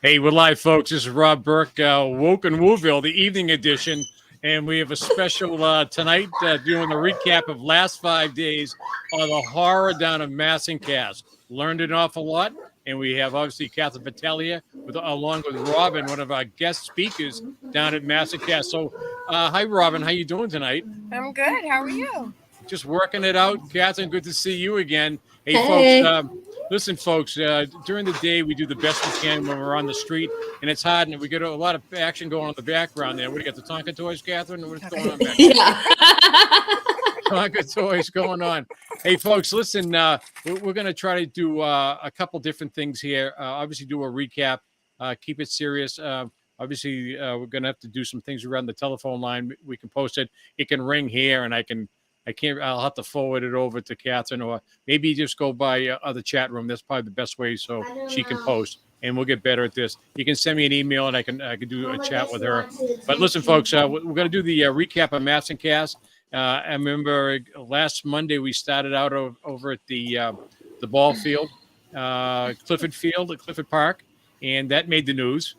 Hey, we're live, folks. This is Rob Burke, Woke and WuVille, the evening edition. And we have a special tonight doing a recap of last 5 days of the horror down in Massancast. Learned an awful lot. And we have, obviously, Catherine Battaglia, along with Robin, one of our guest speakers down at Massancast. So, hi, Robin. How you doing tonight? I'm good. How are you? Just working it out. Catherine, good to see you again. Hey, Hey. folks, listen, folks, during the day, we do the best we can when we're on the street, and it's hot, and we get a lot of action going on in the background there. What do you got, the Tonka toys, Catherine? What's going on back there? Yeah. Tonka toys going on. Hey, folks, listen, we're going to try to do a couple different things here. Obviously, do a recap, keep it serious. Obviously, we're going to have to do some things around the telephone line. We can post it. It can ring here, and I'll have to forward it over to Catherine, or maybe just go by the chat room. That's probably the best way, so she can post, and we'll get better at this. You can send me an email, and I can do a chat with her. But listen, folks, we're going to do the recap of Massancast. I remember last Monday we started out over at the ball field, Clifford Park, and that made the news.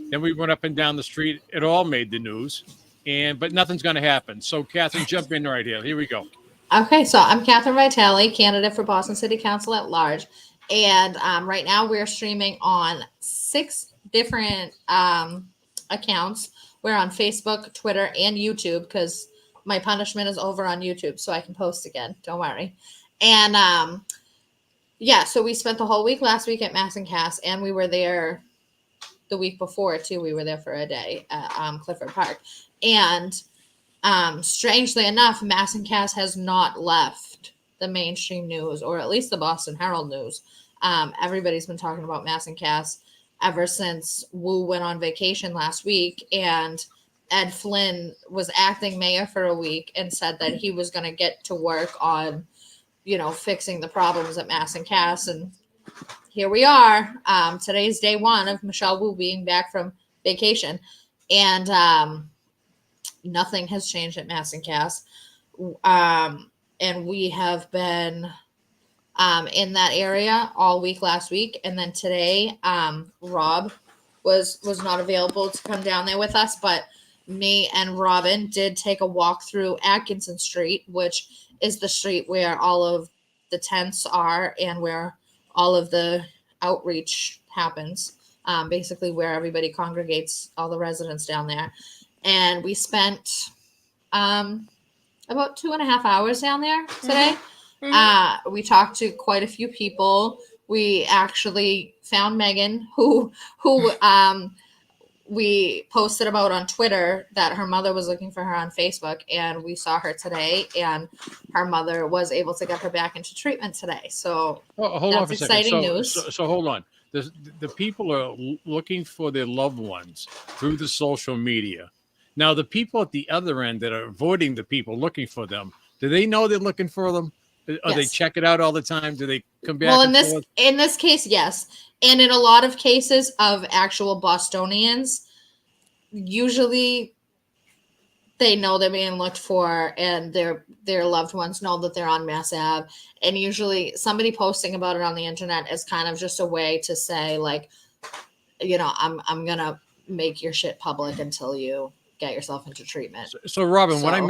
Then we went up and down the street. It all made the news. But nothing's going to happen. So, Catherine, jump in right here. Here we go. Okay, so I'm Catherine Vitale, candidate for Boston City Council at large. And right now we're streaming on 6 different accounts. We're on Facebook, Twitter, and YouTube because my punishment is over on YouTube, so I can post again. Don't worry. And so we spent the whole week last week at Massancast, and we were there the week before, too. We were there for a day at Clifford Park. And strangely enough, Massancast has not left the mainstream news, or at least the Boston Herald news. Everybody's been talking about Massancast ever since Wu went on vacation last week, and Ed Flynn was acting mayor for a week and said that he was going to get to work on, fixing the problems at Massancast. And here we are. Today's day 1 of Michelle Wu being back from vacation. And nothing has changed at Massancast. And we have been in that area all week last week. And then today, Rob was not available to come down there with us, but me and Robin did take a walk through Atkinson Street, which is the street where all of the tents are and where all of the outreach happens, basically where everybody congregates, all the residents down there. And we spent about 2.5 hours down there today. Mm-hmm. We talked to quite a few people. We actually found Megan, who we posted about on Twitter that her mother was looking for her on Facebook, and we saw her today, and her mother was able to get her back into treatment today. So hold on for exciting a second. News. So hold on. The people are looking for their loved ones through the social media. Now, the people at the other end that are avoiding the people looking for them, do they know they're looking for them? Or they check it out all the time? Do they come back? Well, in this case, yes. And in a lot of cases of actual Bostonians, usually they know they're being looked for, and their loved ones know that they're on Mass Ave. And usually somebody posting about it on the internet is kind of just a way to say, like, I'm going to make your shit public until you get yourself into treatment. So Robin, when I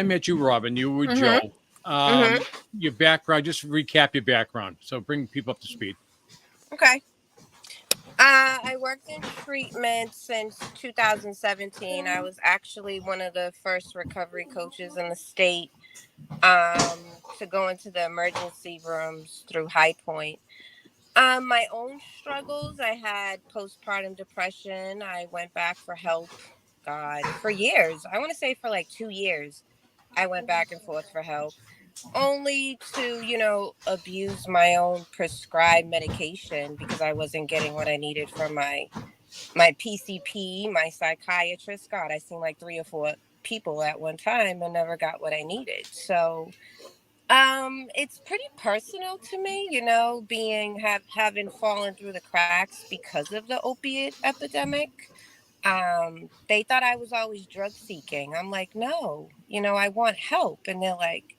met you, Robin, you were Joe. Your background, just recap your background. So bring people up to speed. Okay. I worked in treatment since 2017. I was actually one of the first recovery coaches in the state to go into the emergency rooms through High Point. My own struggles, I had postpartum depression. I went back for help, for years. I want to say for like 2 years. I went back and forth for help, only to, abuse my own prescribed medication because I wasn't getting what I needed from my PCP, my psychiatrist. God, I seen like 3 or 4 people at one time and never got what I needed. So it's pretty personal to me, having fallen through the cracks because of the opiate epidemic. They thought I was always drug seeking. I'm like, no, I want help. And they're like,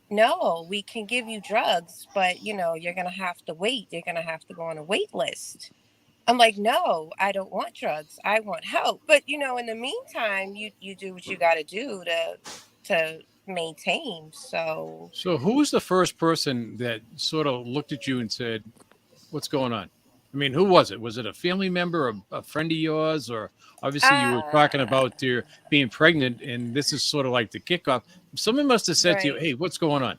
no, we can give you drugs, but you're going to have to wait. You're going to have to go on a wait list. I'm like, no, I don't want drugs. I want help. But in the meantime, you do what you got to do to maintain. So, So who was the first person that sort of looked at you and said, "What's going on?" I mean, who was it? Was it a family member, a friend of yours, or obviously you were talking uh, about your being pregnant, and this is sort of like the kickoff. Someone must have said to you, right. "Hey, what's going on?"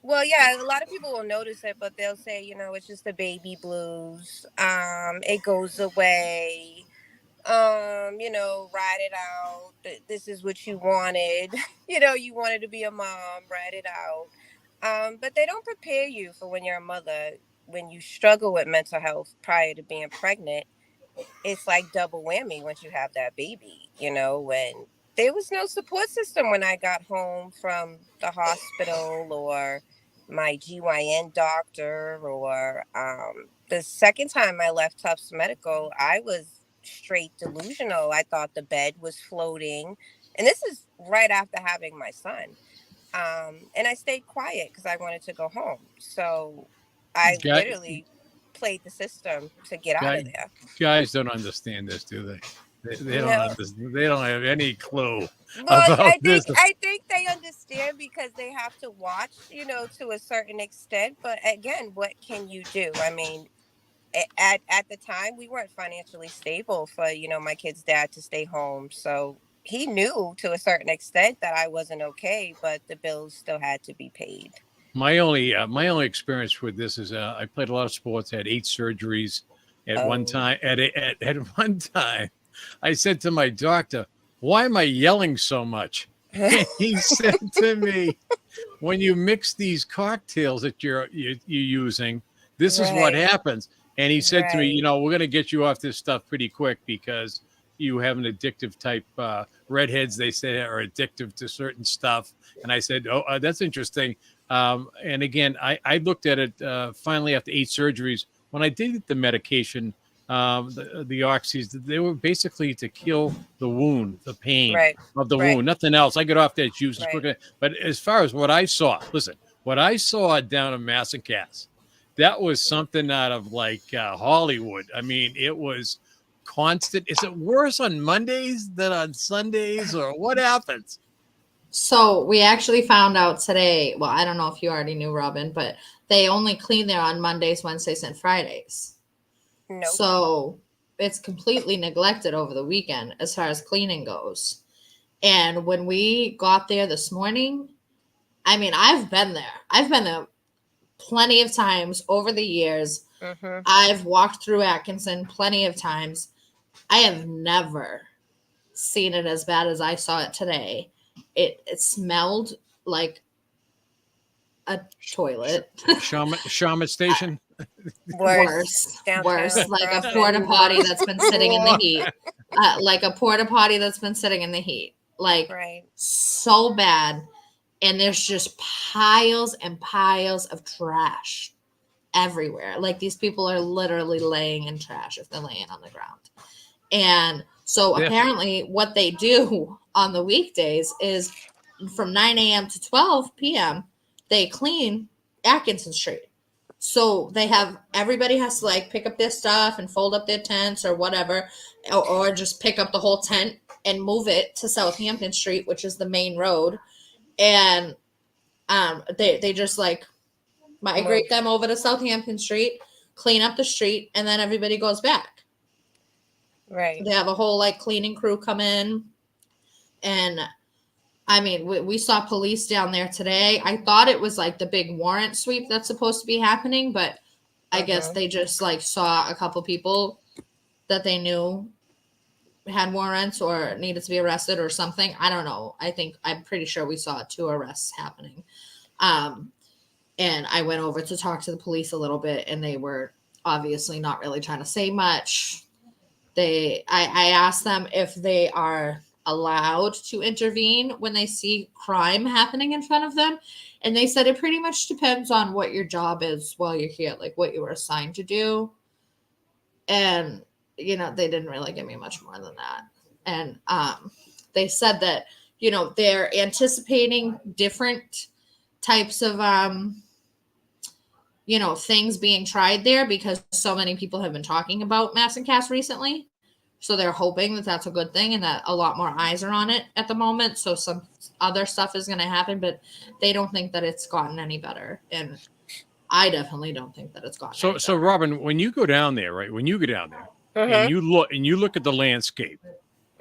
Well, yeah, a lot of people will notice it, but they'll say, it's just the baby blues. It goes away. Ride it out. This is what you wanted. You wanted to be a mom, ride it out. But they don't prepare you for when you're a mother, when you struggle with mental health prior to being pregnant. It's like double whammy once you have that baby, when there was no support system when I got home from the hospital, or my GYN doctor, or the second time I left Tufts Medical, I was straight delusional. I thought the bed was floating. And this is right after having my son. And I stayed quiet because I wanted to go home. So I Guy, literally played the system to get out guy, of there. guys don't understand this, do they? They don't No. understand. They don't have any clue Well, about this. I think they understand because they have to watch, to a certain extent. But again, what can you do? I mean, at the time we weren't financially stable for, my kid's dad to stay home. So he knew to a certain extent that I wasn't okay, but the bills still had to be paid. My only experience with this is I played a lot of sports. Had 8 surgeries at one Oh, time. At one time, I said to my doctor, "Why am I yelling so much?" And he said to me, "When you mix these cocktails that you're using, this is what right, happens." And he said to me, right, "We're going to get you off this stuff pretty quick because you have an addictive type. Redheads, they say, are addictive to certain stuff." And I said, "Oh, that's interesting." And again, I looked at it finally after 8 surgeries. When I did the medication, the oxys, they were basically to kill the wound, the pain right, of the right, wound, nothing else. I got off that juice as right. quick. But as far as what I saw, listen, what I saw down in Massacas, that was something out of like Hollywood. I mean, it was constant. Is it worse on Mondays than on Sundays, or what happens? So we actually found out today. Well, I don't know if you already knew, Robin, but they only clean there on Mondays, Wednesdays, and Fridays. Nope. So it's completely neglected over the weekend as far as cleaning goes. And when we got there this morning, I mean, I've been there. I've been there plenty of times over the years. Mhm. I've walked through Atkinson plenty of times. I have never seen it as bad as I saw it today. It smelled like a Sh- toilet. Shaman Station. Worse. Worse, Downtown like a porta Robin. potty that's been sitting in the What? heat, like a porta potty that's been sitting in the heat, like Right. so bad. And there's just piles and piles of trash everywhere. Like these people are literally laying in trash if they're laying on the ground. And so Yeah. apparently, what they do on the weekdays is from 9 a.m. to 12 p.m., they clean Atkinson Street. So they have everybody has to like pick up their stuff and fold up their tents or whatever, or just pick up the whole tent and move it to Southampton Street, which is the main road. And they just like Move. migrate them over to Southampton Street, clean up the street, and then everybody goes back. Right. They have a whole like cleaning crew come in. And I mean, we saw police down there today. I thought it was like the big warrant sweep that's supposed to be happening, but I guess Mhm. they just like saw a couple people that they knew had warrants or needed to be arrested or something. I don't know. I'm pretty sure we saw 2 arrests happening. Um, and I went over to talk to the police a little bit, and they were obviously not really trying to say much. I asked them if they are allowed to intervene when they see crime happening in front of them, and they said it pretty much depends on what your job is while you're here, like what you were assigned to do. And they didn't really give me much more than that. And they said that they're anticipating different types of things being tried there because so many people have been talking about Mass and Cass recently. So they're hoping that that's a good thing and that a lot more eyes are on it at the moment. So some other stuff is going to happen, but they don't think that it's gotten any better. And I definitely don't think that it's gotten any better. So Robin, when you go down there, right? When you go down there Mm-hmm. and you look at the landscape,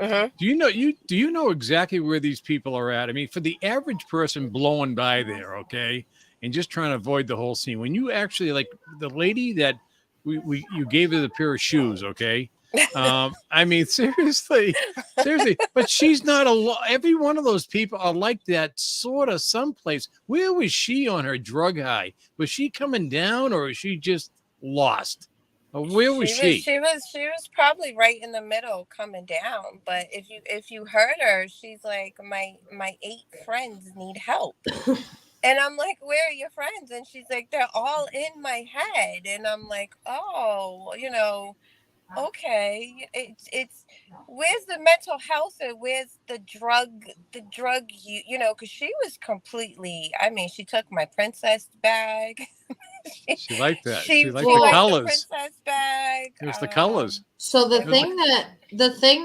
Mm-hmm. do you know exactly where these people are at? I mean, for the average person blowing by there, okay, and just trying to avoid the whole scene, when you actually, like the lady that you gave her the pair of shoes, okay. I mean, seriously, but she's not every one of those people are like that sort of someplace. Where was she on her drug high? Was she coming down or is she just lost? Where was she? She was probably right in the middle coming down. But if you heard her, she's like, my 8 friends need help. And I'm like, where are your friends? And she's like, they're all in my head. And I'm like, oh, okay. It's where's the mental health and where's the drug because she was completely, I mean, she took my princess bag. She liked that. She liked liked the colors. The princess bag. It was the colors. So the thing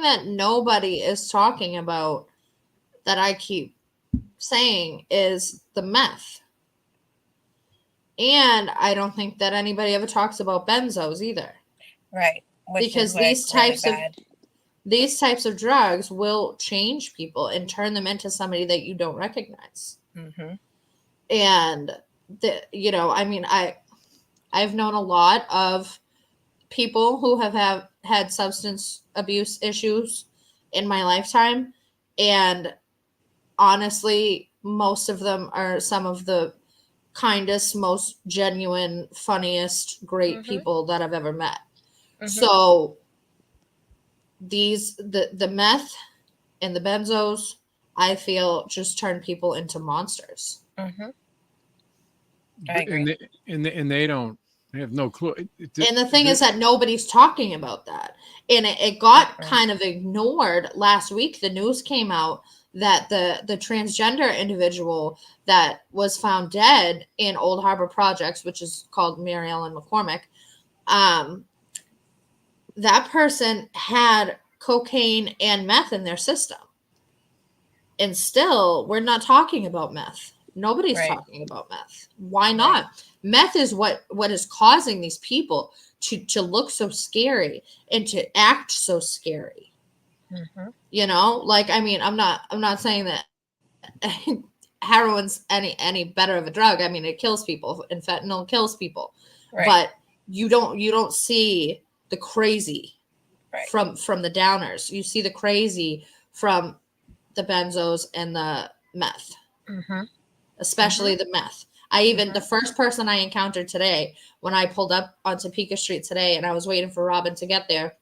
that nobody is talking about that I keep saying is the meth. And I don't think that anybody ever talks about benzos either. Right. Because these types of drugs will change people and turn them into somebody that you don't recognize. Mm-hmm. And I mean, I've known a lot of people who have had substance abuse issues in my lifetime, and honestly, most of them are some of the kindest, most genuine, funniest, great people that I've ever met. Mm-hmm. So the meth and the benzos, I feel, just turn people into monsters. Mm-hmm. I agree. And they have no clue. And the thing is that nobody's talking about that. And it got kind of ignored last week. The news came out that the transgender individual that was found dead in Old Harbor Projects, which is called Mary Ellen McCormick, that person had cocaine and meth in their system. And still, we're not talking about meth. Nobody's talking about meth. Why not? Right. Meth is what is causing these people to look so scary and to act so scary. Mm-hmm. Like, I mean, I'm not saying that heroin's any better of a drug. I mean, it kills people, and fentanyl kills people. Right. But you don't see the crazy from the downers. You see the crazy from the benzos and the meth. Mm-hmm. Especially the meth. The first person I encountered today when I pulled up on Topeka Street today and I was waiting for Robin to get there,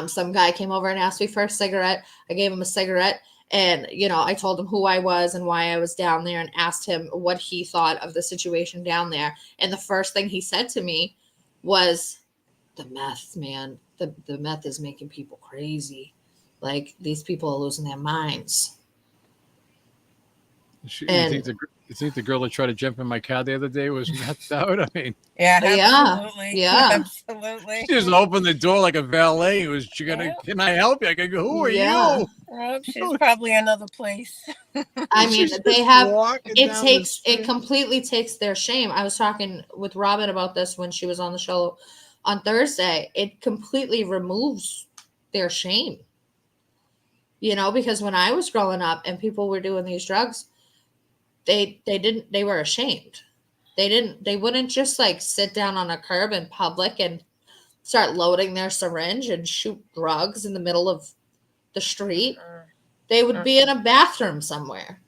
some guy came over and asked me for a cigarette. I gave him a cigarette and, I told him who I was and why I was down there and asked him what he thought of the situation down there. And the first thing he said to me was, the meth, man, the meth is making people crazy. Like, these people are losing their minds. You think the girl that tried to jump in my car the other day was methed out? I mean, absolutely. She just opened the door like a valet. Can I help you? I go, who are you? Well, she's probably another place. I mean, they have. It completely takes their shame. I was talking with Robin about this when she was on the show on Thursday. It completely removes their shame. Because when I was growing up and people were doing these drugs, they were ashamed. They wouldn't just like sit down on a curb in public and start loading their syringe and shoot drugs in the middle of the street. They would be in a bathroom somewhere.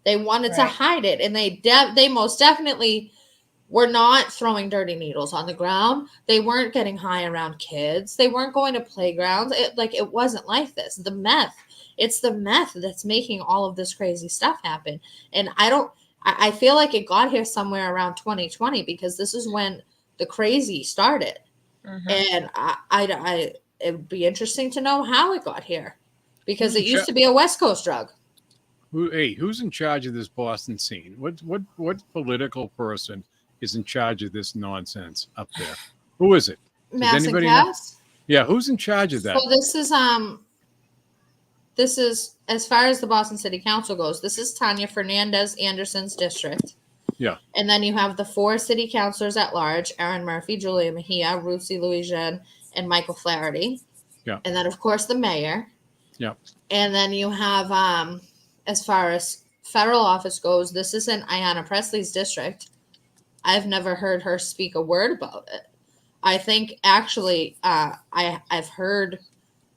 They wanted to hide it. And they most definitely were not throwing dirty needles on the ground. They weren't getting high around kids. They weren't going to playgrounds. It wasn't like this. It's the meth that's making all of this crazy stuff happen. And I feel like it got here somewhere around 2020 because this is when the crazy started. Mm-hmm. And it would be interesting to know how it got here because it used to be a West Coast drug. Who's in charge of this Boston scene? What political person is in charge of this nonsense up there? Who is it? Mass and anybody know? Cass? Yeah, who's in charge of that? So this is as far as the Boston City Council goes. This is Tanya Fernandez Anderson's district. Yeah. And then you have the 4 city councilors at large: Aaron Murphy, Julia Mejia, Ruth C. Louisian, and Michael Flaherty. Yeah. And then of course the mayor. Yeah. And then you have as far as federal office goes, this is in Ayanna Presley's district. I've never heard her speak a word about it. I think actually I've heard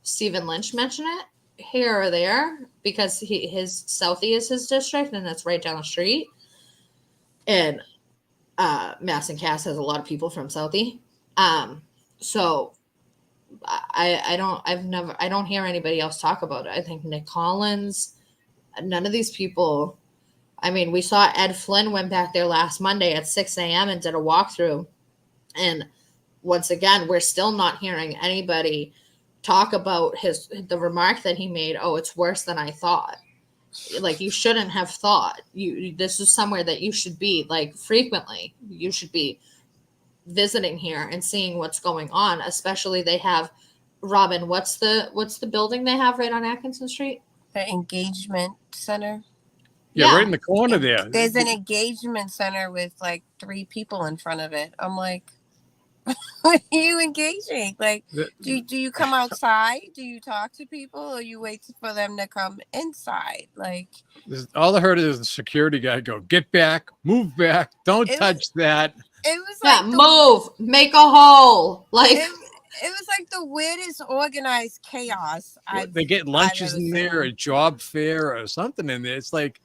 Stephen Lynch mention it here or there because his Southie is his district and it's right down the street. And Mass and Cass has a lot of people from Southie. So I don't hear anybody else talk about it. I think Nick Collins, none of these people. I mean, we saw Ed Flynn went back there last Monday at 6 a.m. and did a walkthrough. And once again, we're still not hearing anybody talk about the remark that he made. Oh, it's worse than I thought. Like, you shouldn't have thought. This is somewhere that you should be, like, frequently. You should be visiting here and seeing what's going on. Especially they have, Robin, what's the building they have right on Atkinson Street? The engagement center. Yeah, right in the corner there. There's an engagement center with like 3 people in front of it. I'm like, what are you engaging? Like, do you come outside? Do you talk to people, or you wait for them to come inside? Like, all I heard is the security guy go, "Get back, move back, don't touch that." It was like move, make a hole. Like, it was like the weirdest organized chaos. They get lunches in there, a job fair or something in there. It's like,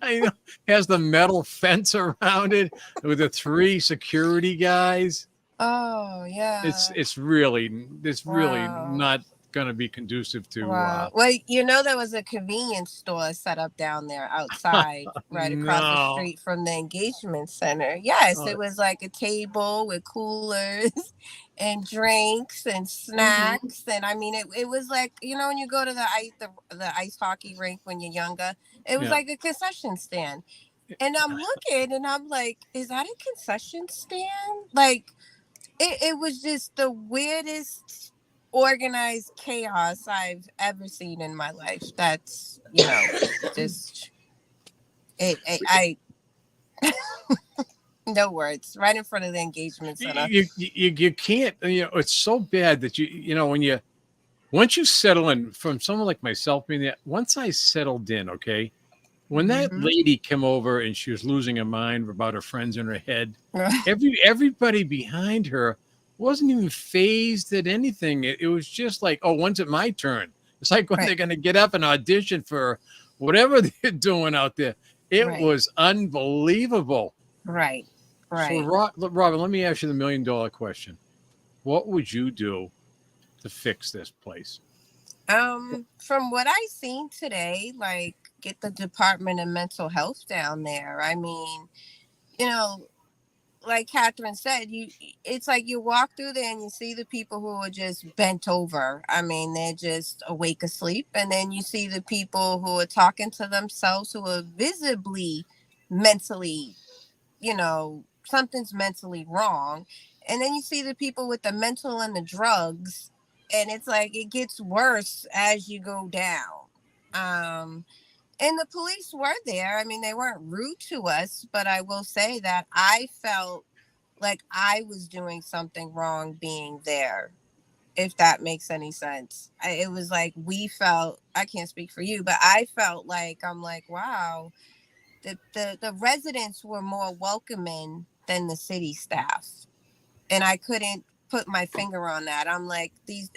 I know, has the metal fence around it with the 3 security guys. Oh yeah, it's really not going to be conducive to. Well, there was a convenience store set up down there outside, right across the street from the engagement center. Yes, it was like a table with coolers and drinks and snacks, and I mean, it was like, when you go to the ice hockey rink when you're younger, it was like a concession stand. And I'm looking, and I'm like, is that a concession stand? Like, it was just the weirdest organized chaos I've ever seen in my life. That's, just I no words. Right in front of the engagement center. You can't, it's so bad that once you settle in, from someone like myself being there, once I settled in, okay, when that lady came over and she was losing her mind about her friends in her head, everybody behind her wasn't even phased at anything. It was just like, oh, when's it my turn? It's like when they're going to get up and audition for whatever they're doing out there. It was unbelievable. Right. So, Robin, let me ask you the $1 million question. What would you do to fix this place? From what I seen today, like, get the Department of Mental Health down there. I mean, like Catherine said, it's like you walk through there and you see the people who are just bent over. I mean, they're just awake asleep. And then you see the people who are talking to themselves, who are visibly mentally, something's mentally wrong. And then you see the people with the mental and the drugs, and it's like it gets worse as you go down. And the police were there. I mean, they weren't rude to us, but I will say that I felt like I was doing something wrong being there, if that makes any sense. It was like I can't speak for you, but I felt like, I'm like, wow, the residents were more welcoming than the city staff. And I couldn't put my finger on that. I'm like, these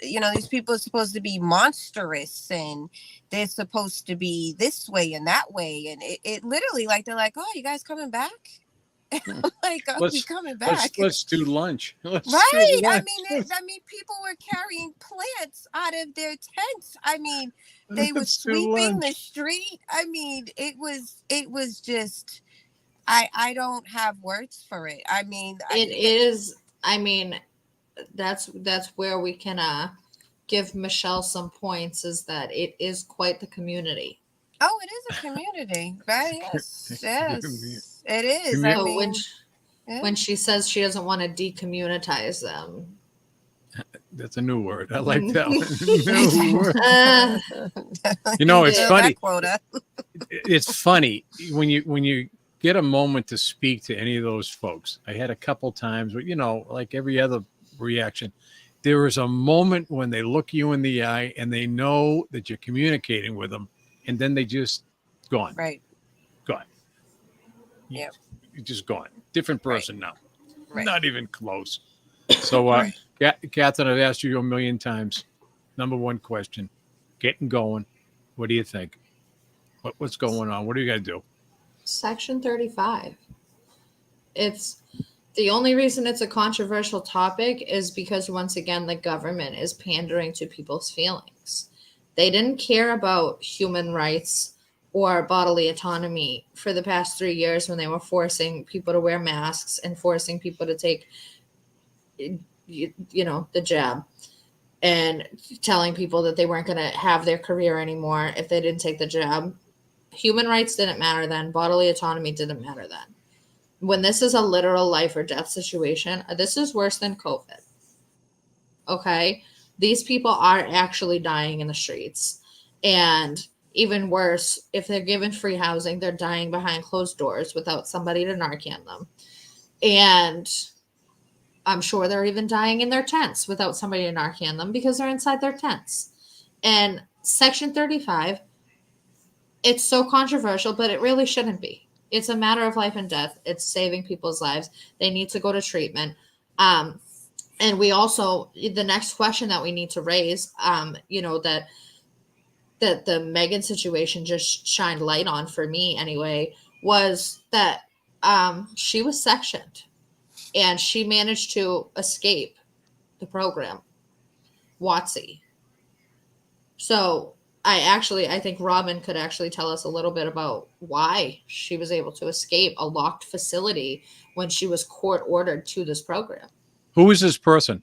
people are supposed to be monstrous, and they're supposed to be this way and that way. And it literally, like, they're like, oh, you guys coming back? I'm like, oh, we coming back. Let's do lunch. Let's right. do lunch. I mean, people were carrying plants out of their tents. I mean, they were sweeping the street. I mean, it was just, I don't have words for it. I mean, that's where we can give Michelle some points, is that it is quite the community. Oh, it is a community, right? Yes. It is. I So mean, when she says she doesn't want to decommunitize them. That's a new word. I like that one. New word. Uh, You know, it's Fill funny. that quota. It's funny when you get a moment to speak to any of those folks. I had a couple times, but like every other reaction, there is a moment when they look you in the eye and they know that you're communicating with them, and then they just gone, Right. gone. Yeah. You're just gone. Different person now. Right. Not even close. So, Right. Catherine, I've asked you a million times. Number one question: getting going. What do you think? What's going on? What do you got to do? Section 35. It's the only reason it's a controversial topic is because once again the government is pandering to people's feelings. They didn't care about human rights or bodily autonomy for the past 3 years when they were forcing people to wear masks and forcing people to take the jab and telling people that they weren't going to have their career anymore if they didn't take the jab. Human rights didn't matter then. Bodily autonomy didn't matter then. When this is a literal life or death situation, this is worse than COVID. Okay? These people are actually dying in the streets. And even worse, if they're given free housing, they're dying behind closed doors without somebody to Narcan them. And I'm sure they're even dying in their tents without somebody to Narcan them because they're inside their tents. And Section 35, it's so controversial, but it really shouldn't be. It's a matter of life and death. It's saving people's lives. They need to go to treatment. And we also, the next question that we need to raise, that the Megan situation just shined light on for me anyway, was that she was sectioned and she managed to escape the program, WotC. So I think Robin could actually tell us a little bit about why she was able to escape a locked facility when she was court ordered to this program. Who is this person?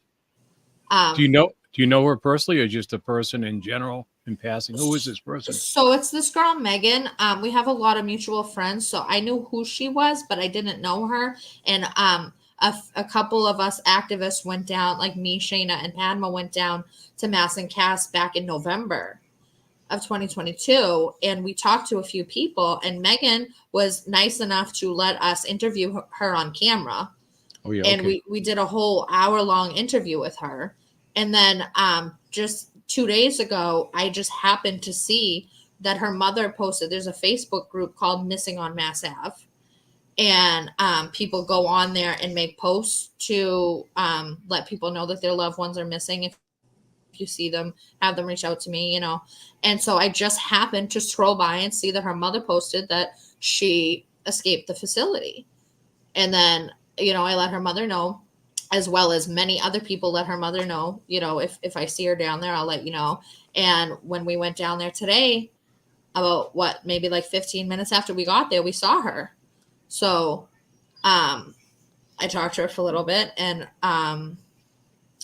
Um, Do you know her personally, or just a person in general in passing? Who is this person? So it's this girl, Megan. We have a lot of mutual friends, so I knew who she was, but I didn't know her. And a couple of us activists went down, like me, Shayna, and Padma went down to Mass and Cass back in November of 2022, and we talked to a few people, and Megan was nice enough to let us interview her on camera. Oh yeah, And okay. we did a whole hour-long interview with her. And then just 2 days ago, I just happened to see that her mother posted, there's a Facebook group called Missing on Mass Ave. And people go on there and make posts to let people know that their loved ones are missing. If you see them, have them reach out to me, And so I just happened to scroll by and see that her mother posted that she escaped the facility. And then, I let her mother know, as well as many other people let her mother know, if I see her down there, I'll let you know. And when we went down there today, about maybe like 15 minutes after we got there, we saw her. So I talked to her for a little bit, and I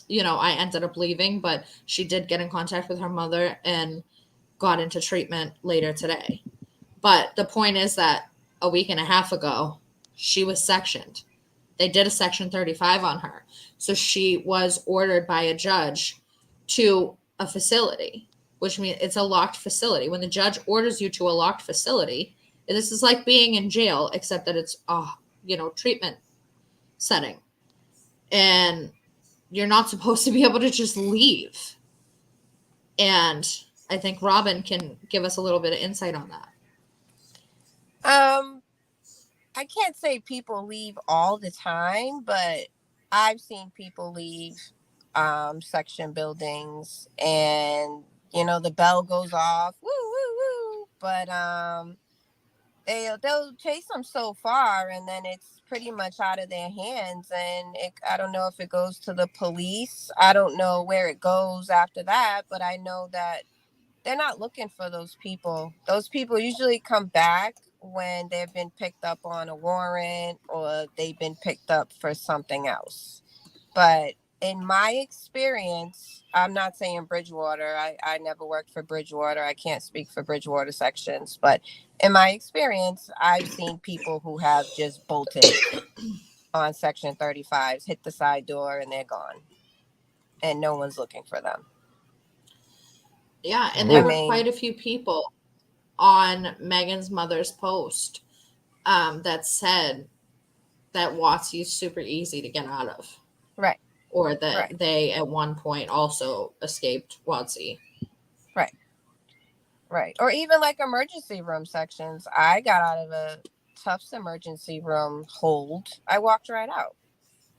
ended up leaving, but she did get in contact with her mother and got into treatment later today. But the point is that a week and a half ago, she was sectioned. They did a Section 35 on her. So she was ordered by a judge to a facility, which means it's a locked facility. When the judge orders you to a locked facility, this is like being in jail, except that it's treatment setting. And you're not supposed to be able to just leave. And I think Robin can give us a little bit of insight on that. I can't say people leave all the time, but I've seen people leave section buildings, and the bell goes off, woo woo woo, but they'll chase them so far, and then it's pretty much out of their hands, and I don't know if it goes to the police. I don't know where it goes after that, but I know that they're not looking for those people. Those people usually come back when they've been picked up on a warrant or they've been picked up for something else. But in my experience, I'm not saying Bridgewater. I never worked for Bridgewater. I can't speak for Bridgewater sections, but in my experience, I've seen people who have just bolted on Section 35s, hit the side door, and they're gone. And no one's looking for them. Yeah, and I there were mean- quite a few people on Megan's mother's post that said that WotC is super easy to get out of. Right. Or that Right. they at one point also escaped WotC. Right. Or even like emergency room sections. I got out of a Tufts emergency room hold. I walked right out.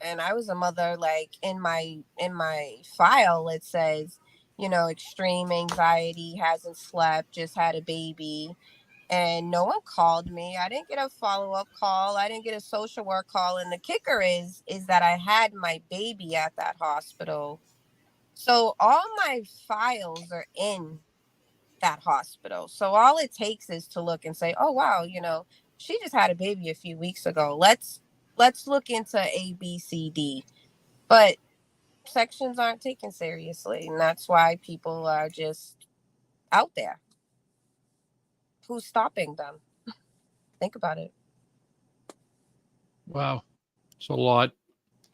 And I was a mother, like in my file it says, you know, extreme anxiety, hasn't slept, just had a baby. And no one called me. I didn't get a follow-up call. I didn't get a social work call. And the kicker is that I had my baby at that hospital. So all my files are in that hospital. So all it takes is to look and say, oh wow, you know, she just had a baby a few weeks ago. Let's look into A, B, C, D. But sections aren't taken seriously. And that's why people are just out there. Who's stopping them? Think about it. Wow. It's a lot.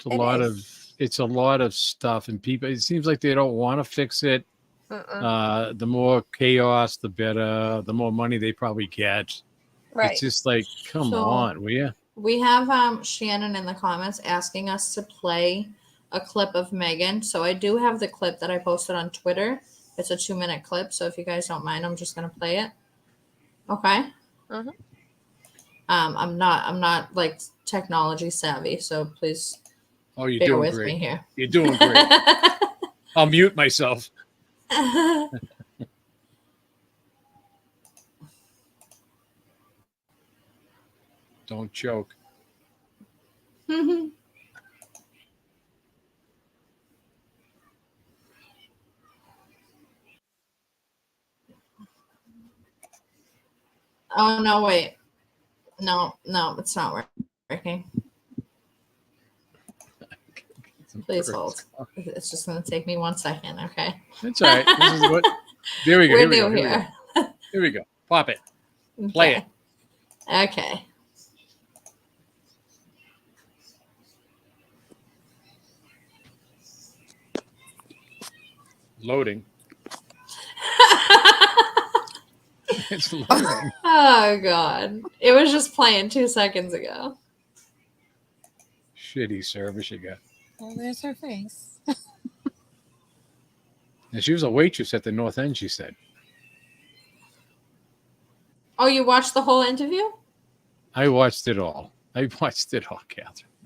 It It's a lot of stuff, and people, it seems like they don't want to fix it. The more chaos, the better, the more money they probably get. Right. It's just like, come So- on, will you? We have Shannon in the comments asking us to play a clip of Megan. So I do have the clip that I posted on Twitter. It's a 2-minute clip. So if you guys don't mind, I'm just gonna play it. Okay. Mhm. I'm not like technology savvy, so please Oh, you're bear doing with great. me here. You're doing great. I'll mute myself. Don't choke. Oh no, wait. No, it's not working. Please hold. It's just gonna take me 1 second, okay? It's all right. This is what. There we go. We're Here we new go. Here we go. here. Here we go. Pop it. Play it. Okay. Loading. It's loading. Oh god. It was just playing 2 seconds ago. Shitty service you got. Well, there's her face. And she was a waitress at the North End, she said. Oh, you watched the whole interview? I watched it all. Catherine.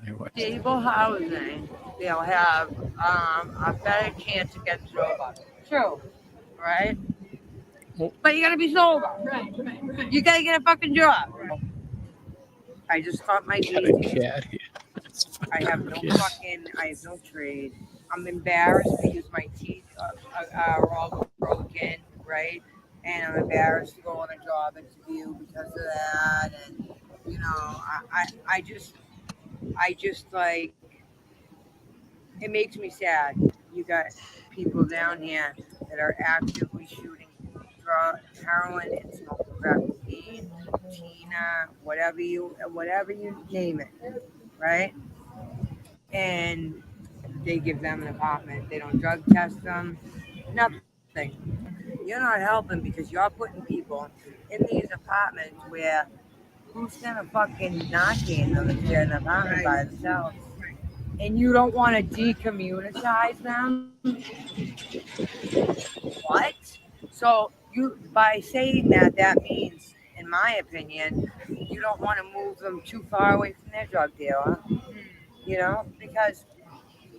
I watched it. Stable housing, they'll have a better chance to get sober. True, right? Well- But you gotta be sober. Right. You gotta get a fucking job. I just got my Got a GED. cat here. I have no Kid. I have no trade. I'm embarrassed because my teeth are all broken, right? And I'm embarrassed to go on a job interview because of that. And you know, I just like, it makes me sad. You got people down here that are actively shooting heroin and smoking crack cocaine, Tina, whatever you name it, right? And they give them an apartment. They don't drug test them, nothing. You're not helping because you're putting people in these apartments where who's gonna fucking Narcan them if they're in an apartment by themselves? And you don't want to decommunitize them? What? So you, by saying that, that means, in my opinion, you don't want to move them too far away from their drug dealer. You know, because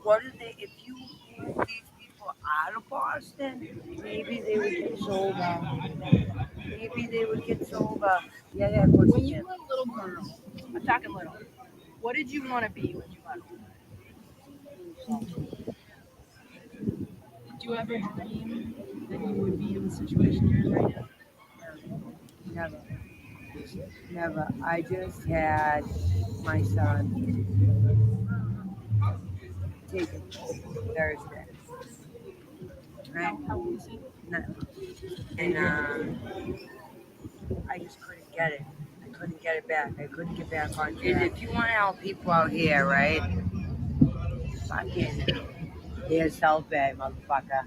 what if they, if you move these people out of Boston, maybe they would get sober. Maybe they would get sober. Yeah, When you were a little girl, I'm talking little, what did you want to be when you got older? Did you ever dream that you would be in the situation you're in right now? Never. I just had my son. taken Thursday. Right? How old is he? And I just couldn't get it. I couldn't get it back. I couldn't get back on track. And if you want to help people out here, right? Fucking here's South Bay, motherfucker.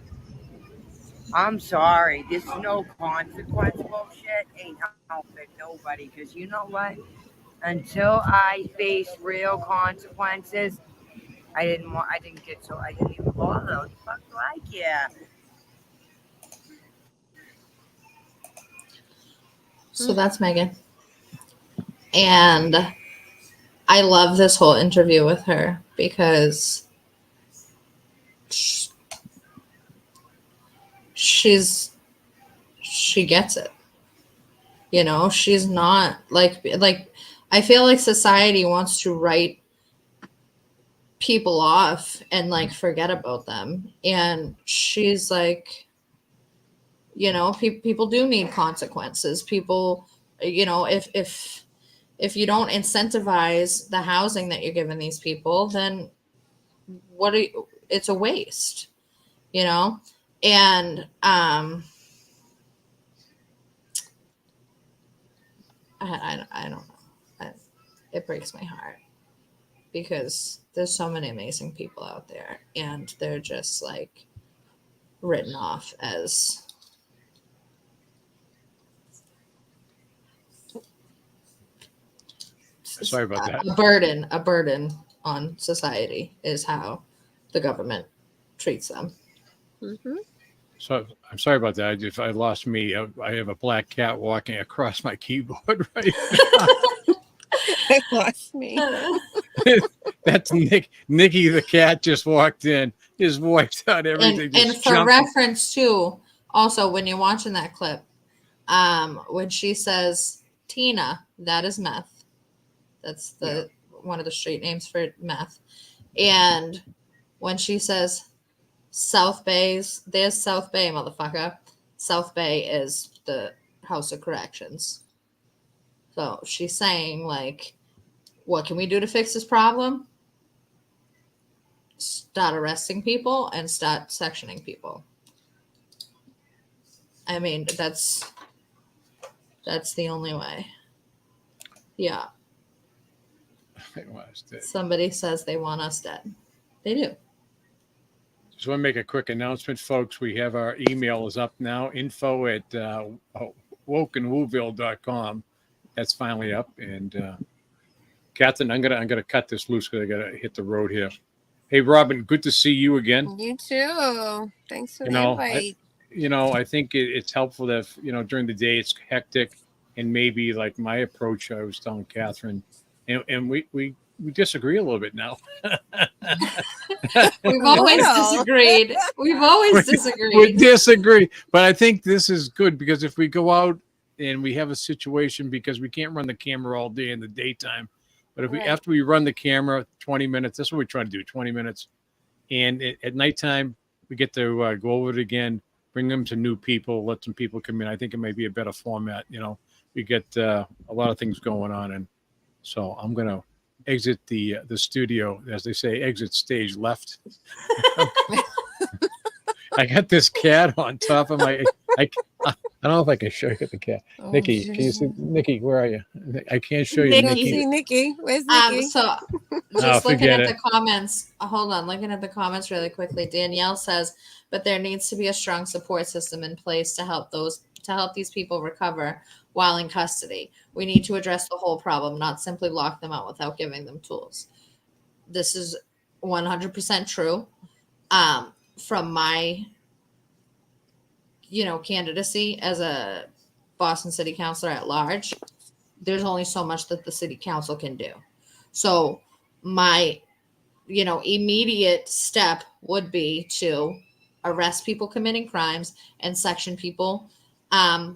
I'm sorry. This no consequence bullshit ain't helping nobody. Because you know what? Until I face real consequences, I didn't even bother. What the fuck do I care? So that's Megan. And I love this whole interview with her because she gets it. You know, she's not like I feel like society wants to write people off and like forget about them. And she's like, you know, people do need consequences. People, you know, if you don't incentivize the housing that you're giving these people, then it's a waste, you know? And I don't know. It breaks my heart because there's so many amazing people out there and they're just like written off as Sorry about that. A burden on society is how the government treats them. Mm-hmm. So I'm sorry about that. If I lost me, I have a black cat walking across my keyboard right now. It lost me. That's Nikki the cat just walked in. Just wiped out everything. And for reference too, also when you're watching that clip, when she says Tina, that is meth. That's one of the street names for meth. And when she says there's South Bay, motherfucker. South Bay is the House of Corrections. So she's saying, like, what can we do to fix this problem? Start arresting people and start sectioning people. I mean, that's the only way. Yeah. Somebody says they want us dead. They do. Just want to make a quick announcement, folks. We have our email is up now, info@wokeandwuville.com. That's finally up. And Catherine, I'm gonna cut this loose because I gotta hit the road here. Hey, Robin, good to see you again. You too. Thanks for the invite. I think it's helpful that during the day it's hectic, and maybe like my approach, I was telling Catherine, and we disagree a little bit now. We've always disagreed. We disagree, but I think this is good because if we go out and we have a situation, because we can't run the camera all day in the daytime, but if after we run the camera 20 minutes, that's what we try to do, 20 minutes, and at nighttime we get to go over it again, bring them to new people, let some people come in. I think it may be a better format. We get a lot of things going on, and so I'm gonna exit the studio, as they say, exit stage left. I got this cat on top of my. I don't know if I can show you the cat. Oh, Nikki, can you see? Nikki, where are you? I can't show you. Nikki. See Nikki. Where's Nikki? So just looking at the comments. Hold on, looking at the comments really quickly. Danielle says, but there needs to be a strong support system in place to help these people recover while in custody. We need to address the whole problem, not simply lock them out without giving them tools. This is 100% true. From my, candidacy as a Boston City Councilor at large, there's only so much that the City Council can do. So my, immediate step would be to arrest people committing crimes and section people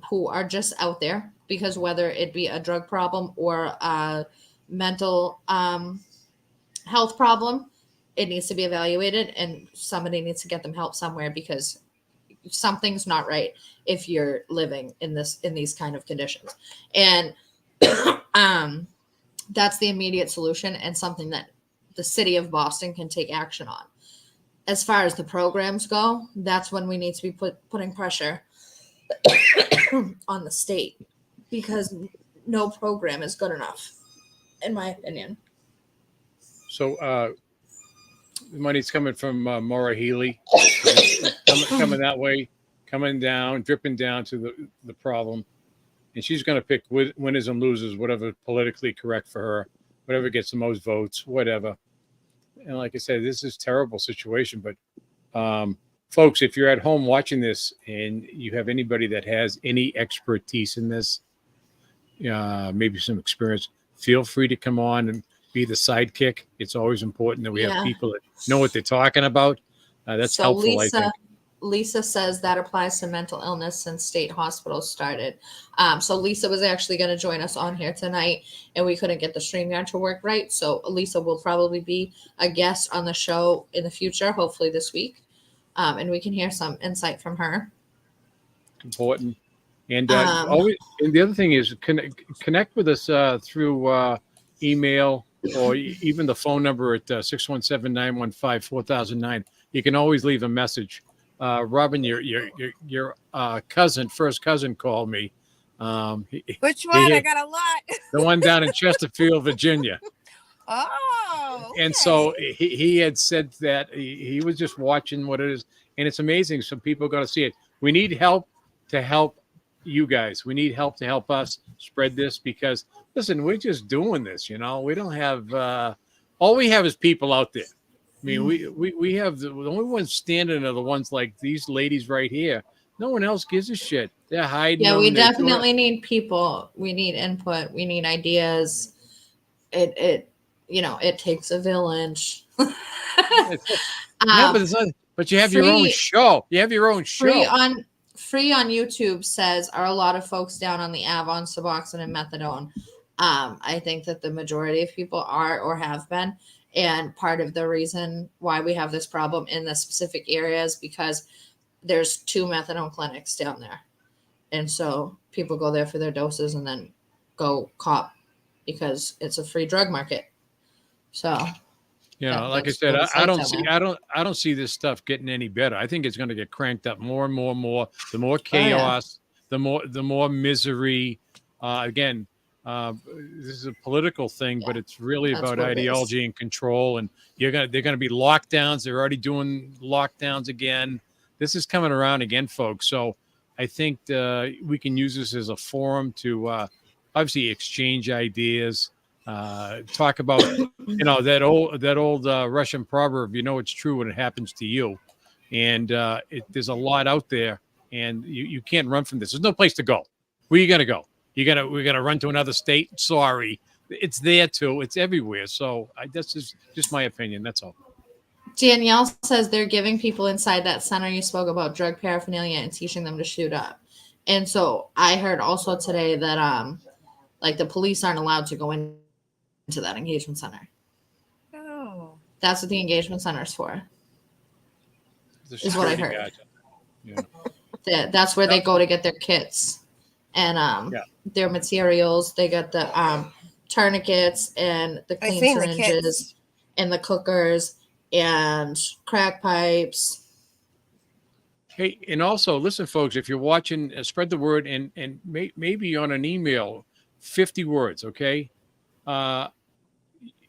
who are just out there, because whether it be a drug problem or a mental health problem, it needs to be evaluated and somebody needs to get them help somewhere, because something's not right if you're living in these kind of conditions. And that's the immediate solution and something that the city of Boston can take action on. as far as the programs go, that's when we need to be putting pressure on the state, because no program is good enough, in my opinion. So the money's coming from Maura Healy, coming that way, coming down, dripping down to the problem. And she's going to pick winners and losers, whatever politically correct for her, whatever gets the most votes, whatever. And like I said, this is a terrible situation. But folks, if you're at home watching this and you have anybody that has any expertise in this, maybe some experience, feel free to come on and be the sidekick. It's always important that we have people that know what they're talking about. That's so helpful, I think. Lisa says that applies to mental illness since state hospitals started. So Lisa was actually going to join us on here tonight, and we couldn't get the StreamYard to work right. So Lisa will probably be a guest on the show in the future, hopefully this week, and we can hear some insight from her. Important. And always, and the other thing is connect with us through email or even the phone number at 617-915-4009. You can always leave a message. Robin, your first cousin called me. Which one? I got a lot. The one down in Chesterfield, Virginia. Oh. Okay. And so he had said that he was just watching what it is, and it's amazing. Some people got to see it. We need help to help you guys. We need help to help us spread this, because listen, we're just doing this. We don't have all we have is people out there. I mean, we have the only ones standing are the ones like these ladies right here. No one else gives a shit. They're hiding. Yeah, we definitely need people. We need input. We need ideas. It takes a village. But you have your own show. You have your own show. Free on YouTube says, are a lot of folks down on the Avon, Suboxone, and Methadone? I think that the majority of people are or have been. And part of the reason why we have this problem in the specific area is because there's 2 methadone clinics down there. And so people go there for their doses and then go cop because it's a free drug market. So, like I said, I don't see this stuff getting any better. I think it's going to get cranked up more and more and more. The more chaos, the more misery. Again, this is a political thing, but it's really about ideology and control. And they're going to be lockdowns. They're already doing lockdowns again. This is coming around again, folks. So I think we can use this as a forum to obviously exchange ideas, talk about, that old Russian proverb, it's true when it happens to you. And there's a lot out there, and you can't run from this. There's no place to go. Where are you going to go? We're gonna run to another state. Sorry, it's there too. It's everywhere. So that's just my opinion. That's all. Danielle says they're giving people inside that center you spoke about drug paraphernalia and teaching them to shoot up. And so I heard also today that the police aren't allowed to go into that engagement center. Oh, that's what the engagement center is for. Is what I heard. Yeah. That's where they go to get their kits and their materials. They got the tourniquets and the clean syringes and the cookers and crack pipes. Hey, and also listen, folks, if you're watching, spread the word and maybe on an email, 50 words. Okay.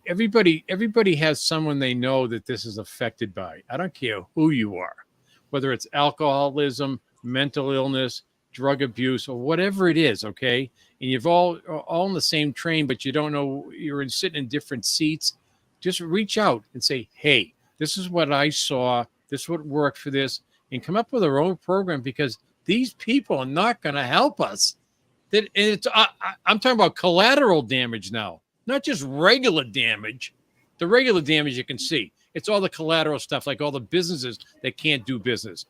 Everybody has someone they know that this is affected by. I don't care who you are, whether it's alcoholism, mental illness, drug abuse, or whatever it is, okay? And you've all in the same train, but you don't know, you're sitting in different seats. Just reach out and say, hey, this is what I saw. This is what worked for this. And come up with our own program, because these people are not going to help us. I'm talking about collateral damage now, not just regular damage. The regular damage you can see. It's all the collateral stuff, like all the businesses that can't do business.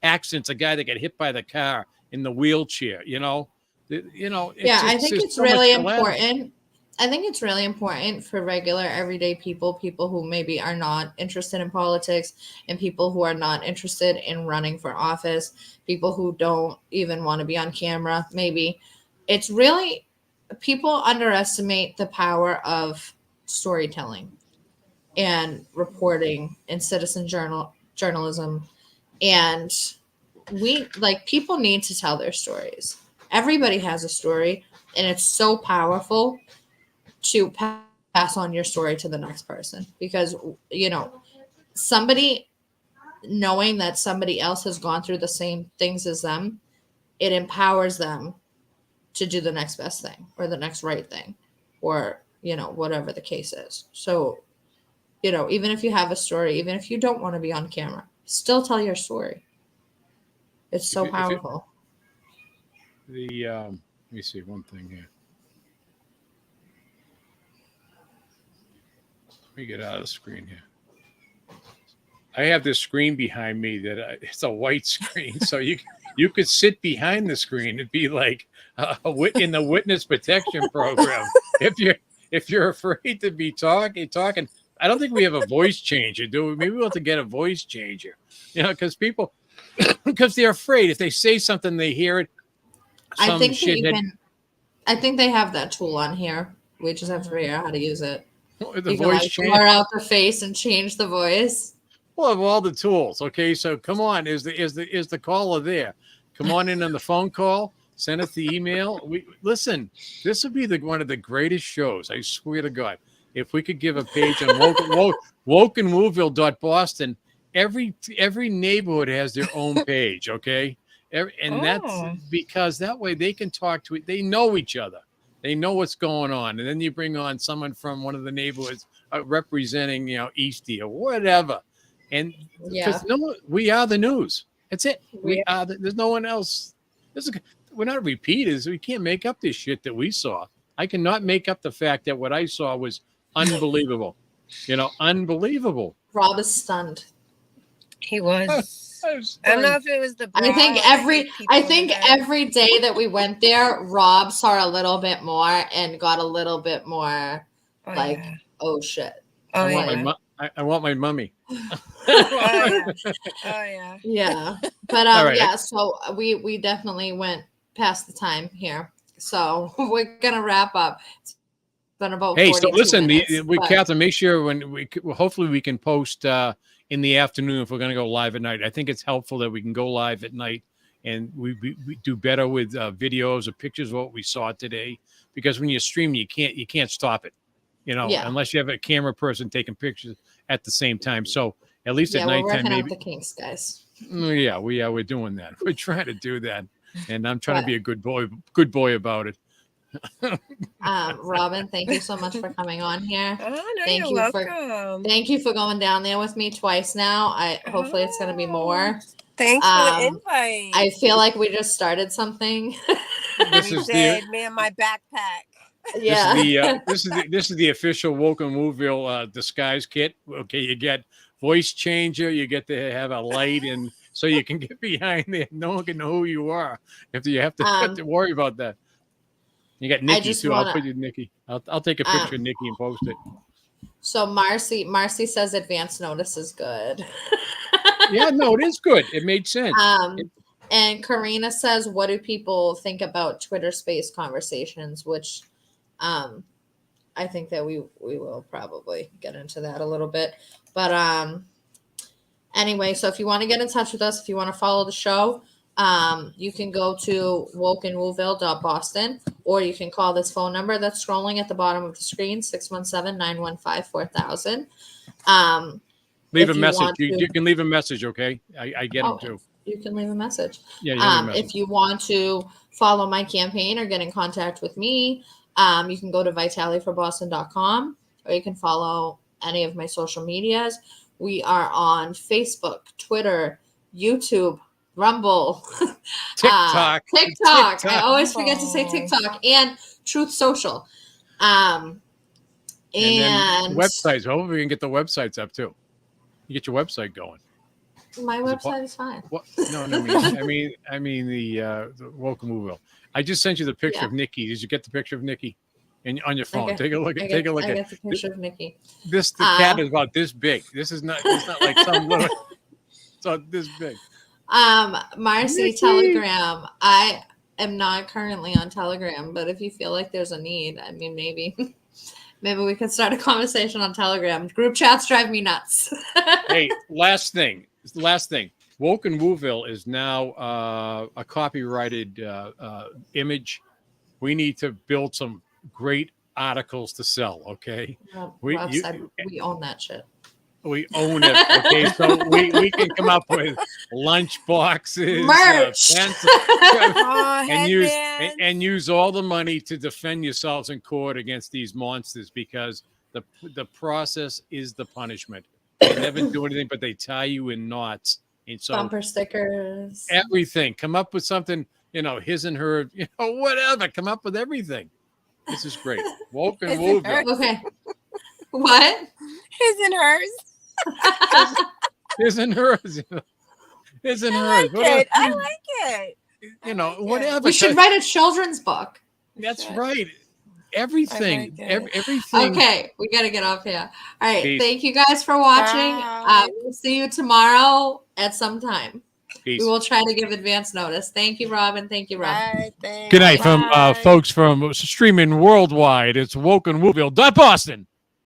Accidents, a guy that got hit by the car in the wheelchair, I think it's really important. I think it's really important for regular everyday people who maybe are not interested in politics, and people who are not interested in running for office, people who don't even want to be on camera. Maybe it's really, people underestimate the power of storytelling. and reporting and citizen journalism. And people need to tell their stories. Everybody has a story, and it's so powerful to pass on your story to the next person, because somebody knowing that somebody else has gone through the same things as them, it empowers them to do the next best thing or the next right thing, or whatever the case is. So even if you have a story, even if you don't want to be on camera, still tell your story. It's so powerful. Let me see one thing here. Let me get out of the screen here. I have this screen behind me that it's a white screen, so you could sit behind the screen and be like in the witness protection program. If you're afraid to be talking, I don't think we have a voice changer, do we? Maybe we'll have to get a voice changer, because people, because they're afraid if they say something, they hear it. I think they have that tool on here. We just have to figure out how to use it. The you voice can blur out the face and change the voice. Well, of all the tools, okay. So come on, is the caller there? Come on in on the phone call. Send us the email. Listen. This would be one of the greatest shows. I swear to God. If we could give a page on WuVille.Boston, every neighborhood has their own page, okay? That's because that way they can talk to it. They know each other. They know what's going on. And then you bring on someone from one of the neighborhoods representing, Eastie or whatever. And because we are the news. That's it. There's no one else. We're not repeaters. We can't make up this shit that we saw. I cannot make up the fact that what I saw was unbelievable. Unbelievable. Rob is stunned. He was. I don't know if it was the. I think every day that we went there, Rob saw a little bit more and got a little bit more oh shit. I want my mummy. Oh yeah. Yeah. But right. So we definitely went past the time here. So we're gonna wrap up. It's been about 42 so listen, minutes, Catherine, make sure hopefully we can post in the afternoon if we're gonna go live at night. I think it's helpful that we can go live at night, and we do better with videos or pictures of what we saw today, because when you stream you can't stop it, unless you have a camera person taking pictures at the same time. So at least at nighttime, we're working maybe out the kinks, guys. Yeah, we're doing that. We're trying to do that, and I'm trying to be a good boy about it. Robin, thank you so much for coming on here. Oh, no, you're welcome. Thank you for going down there with me twice now. Hopefully it's going to be more. Thanks for the invite. I feel like we just started something. Me and my backpack. Yeah. This is the official Welcome WuVille disguise kit. Okay, you get voice changer, you get to have a light, and so you can get behind there. No one can know who you are if you have to worry about that. You got Nikki too. I'll put you Nikki. I'll take a picture of Nikki and post it. So Marcy says advance notice is good. Yeah, no, it is good. It made sense. And Karina says, what do people think about Twitter space conversations? Which I think that we will probably get into that a little bit. But anyway, so if you want to get in touch with us, if you want to follow the show, you can go to WuVille.Boston, or you can call this phone number that's scrolling at the bottom of the screen, 617-915-4000. Leave a message. You can leave a message, okay? I get them too. You can leave a message. Yeah. If you want to follow my campaign or get in contact with me, you can go to vitaliforboston.com, or you can follow any of my social medias. We are on Facebook, Twitter, YouTube, Rumble, TikTok. I always forget to say TikTok, and Truth Social. And websites. Hopefully we can get the websites up too. You get your website going. My website is fine. What? No, I mean the Welcome WuVille. I just sent you the picture of Nikki. Did you get the picture of Nikki? And on your phone, take a look at. I got the picture of Nikki. The cat is about this big. This is not. It's not like some little. It's this big. Marcy, Nikki. Telegram. I am not currently on Telegram, but if you feel like there's a need, I mean, maybe Maybe we could start a conversation on Telegram. Group chats drive me nuts. Hey, last thing. Woke and WuVille is now a copyrighted image. We need to build some great articles to sell. Okay, Rob said we own that shit. we own it. Okay, so we can come up with lunch boxes, Merch. Oh, and use all the money to defend yourselves in court against these monsters, because the process is the punishment. They never do anything, but they tie you in knots. And so Bumper stickers. everything. Come up with something, his and her, whatever. Come up with everything. This is great. Woke and His and WuVille. Okay. What? His and hers. His and hers. His and I hers. like it. I like it. Whatever. We should write a children's book. That's right. Everything. I like it. Everything. Okay, we got to get off here. All right. Peace. Thank you guys for watching. Bye. We'll see you tomorrow at some time. Peace. We will try to give advance notice. Thank you, Robin. Thank you, Rob. Bye, thanks. Good night from Bye. folks from streaming worldwide. It's Woke and WuVille. Boston.